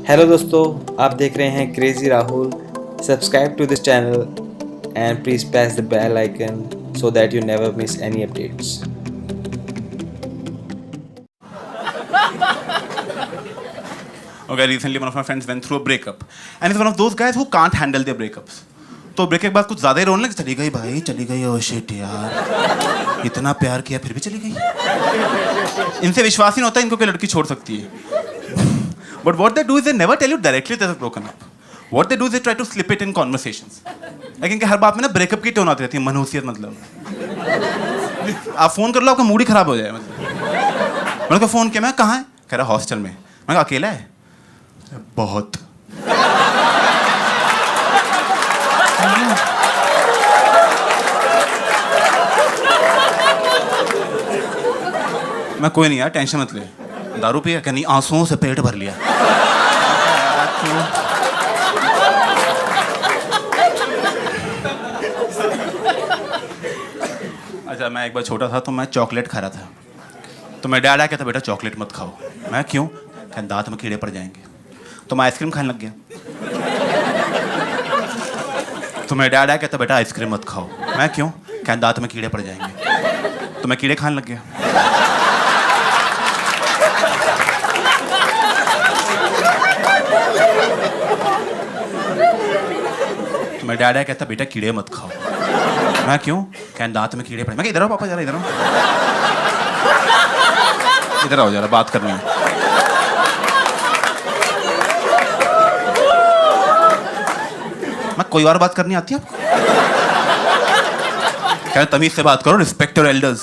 Hello दोस्तों, आप देख रहे हैं crazy Rahul. Subscribe to this channel and please press the bell icon so that you never miss any updates. Okay, recently one of my friends went through a breakup and he's one of those guys who can't handle their breakups. तो break के बाद कुछ ज़्यादा ही रोने लगे, चली गई भाई, चली गई, ओह शिट यार, इतना प्यार किया फिर भी चली गई। इनसे विश्वास ही नहीं होता इनको कोई लड़की छोड़ सकती है। But what they do is they never tell you directly that they're broken up. What they do is they try to slip it in conversations. लेकिन हर बात में ना ब्रेकअप की टोन आती रहती है, मनहूसियत मतलब। आप फ़ोन कर लो, आपका मूड ही खराब हो जाए मतलब। मैंने कहा फ़ोन किया, मैं कहाँ है? कह रहा हॉस्टल में। मैं कहा अकेला है? बहुत। मैं कोई नहीं यार, टेंशन मत ले। दारू पिया? क्या नहीं, आंसुओं से पेट भर लिया। अच्छा, मैं एक बार छोटा था तो मैं चॉकलेट खा रहा था, तो मैं डैड आया, कहता बेटा चॉकलेट मत खाओ। मैं क्यों? क्या दांत में कीड़े पड़ जाएंगे। तो मैं आइसक्रीम खाने लग गया, तो मैं डैड आया, कहता बेटा आइसक्रीम मत खाओ। मैं क्यों? क्या दांत में कीड़े पड़ जाएंगे। तो मैं कीड़े खाने लग गया। तो मैं डैड आया, कहता बेटा कीड़े मत खाओ। मैं क्यों? क्या दांत में कीड़े पड़े। मैं इधर आओ पापा, जरा इधर आओ, इधर आओ जरा, बात करनी है। मैं कोई और बात करनी आती है आपको? क्या तमीज से बात करो, respect your elders.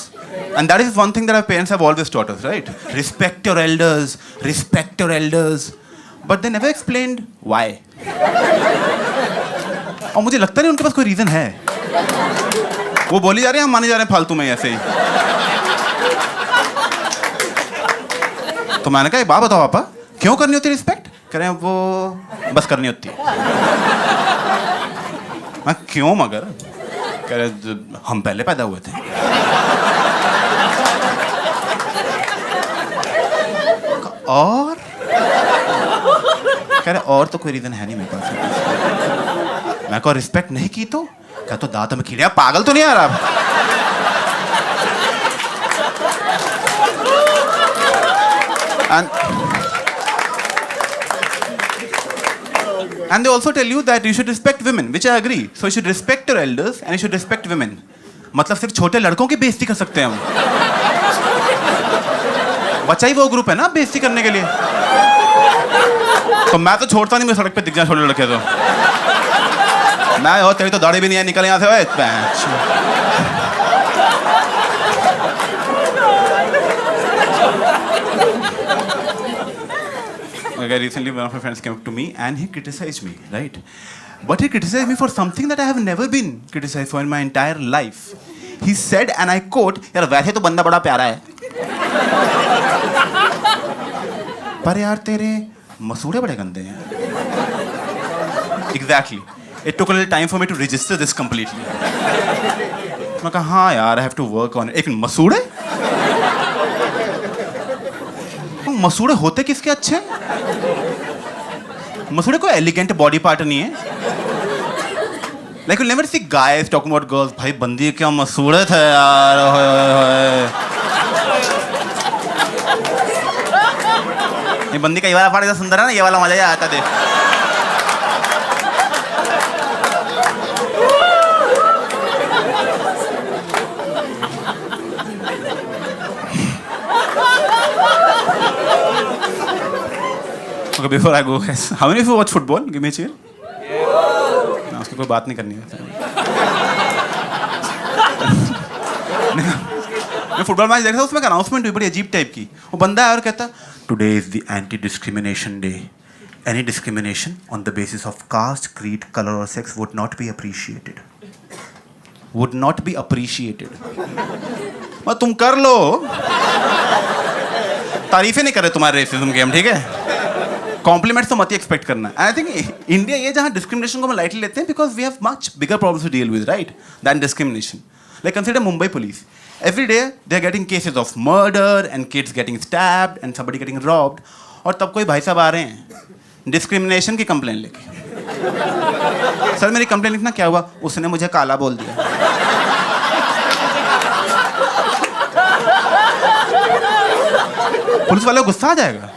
And that is one thing that our parents have always taught us, right? Respect your elders, respect your elders. But they never explained why. और मुझे लगता नहीं उनके पास कोई रीजन है। वो बोली जा रहे हैं, हम माने जा रहे हैं फालतू में ऐसे ही। तो मैंने कहा एक बात बताओ पापा, क्यों करनी होती रिस्पेक्ट? कह रहे हैं वो बस करनी होती है। मैं क्यों मगर? कह रहे हम पहले पैदा हुए थे। और कह रहे और तो कोई रीजन है नहीं मेरे पास। मैं को रिस्पेक्ट नहीं की तो क्या, तो दांत में कीड़े। पागल तो नहीं आ रहा आप? And they also tell you that you should respect women, which I agree. So you should respect your elders and you should respect women. मतलब सिर्फ छोटे लड़कों की बेइज्जती कर सकते हैं हम। बच्चा ही वो ग्रुप है ना बेइज्जती करने के लिए। तो मैं तो छोड़ता नहीं, मैं सड़क पे दिख जाए छोटे लड़के तो मैं, और तेरी तो दाढ़ी भी नहीं है, निकल यहाँ से। Okay, recently one of my friends came up to me and he criticized me, right? But he criticized me for something that I have never been criticized for in my entire life. He said, and I quote, यार वैसे तो बंदा बड़ा प्यारा है, पर यार तेरे मसूड़े बड़े गंदे हैं। Exactly. It took a little time for me to register this completely. मैं कहा हाँ यार, I have to work on it. एक मसूड़े? मसूड़े होते किसके अच्छे? मसूड़े कोई एलिगेंट बॉडी पार्ट नहीं है। Like you'll never see guys talking about girls. भाई बंदी क्या मसूड़े थे यार, ये बंदी का ये वाला पार्ट सुंदर है ना, ये वाला मजा ही आता देख। Okay, before I go, guys, how many of you watch football? Give me a cheer. ना उसकी कोई बात नहीं करनी है। मैं फुटबॉल मैच देख रहा था, उसमें अनाउंसमेंट हुई बड़ी अजीब टाइप की। वो बंदा है और कहता today is the anti discrimination day, any discrimination on the basis of caste, creed, colour और sex would not be appreciated, would not be appreciated. तुम कर लो, तारीफें नहीं कर रहे तुम्हारे रेसिज्म के हम, ठीक है? कॉम्प्लीमेंट्स तो मत ही एक्सपेक्ट करना। आई थिंक इंडिया ये जहाँ डिस्क्रिमिनेशन को हम लाइटली लेते हैं, because we have much bigger problems to deal with, right, than discrimination. Like consider Mumbai police, every day they are getting cases of murder and kids getting stabbed and somebody getting robbed. और तब कोई भाई साहब आ रहे हैं discrimination की complain लेके। Sir मेरी कंप्लेन लिखना, क्या हुआ? उसने मुझे काला बोल दिया। पुलिस वाले को गुस्सा आ जाएगा।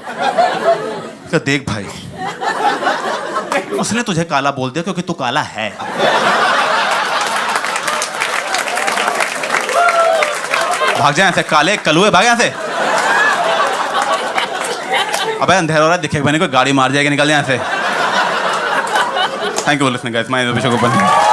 तो देख भाई, उसने तुझे काला बोल दिया क्योंकि तू काला है। भाग जाए ऐसे, काले कलुए भाग यहाँ से। अबे अंधेरा हो रहा है, दिखेगा मैंने कोई गाड़ी मार जाएगी, निकल जाए यहाँ से। Thank you for listening guys, my name is Abhishek गोपन।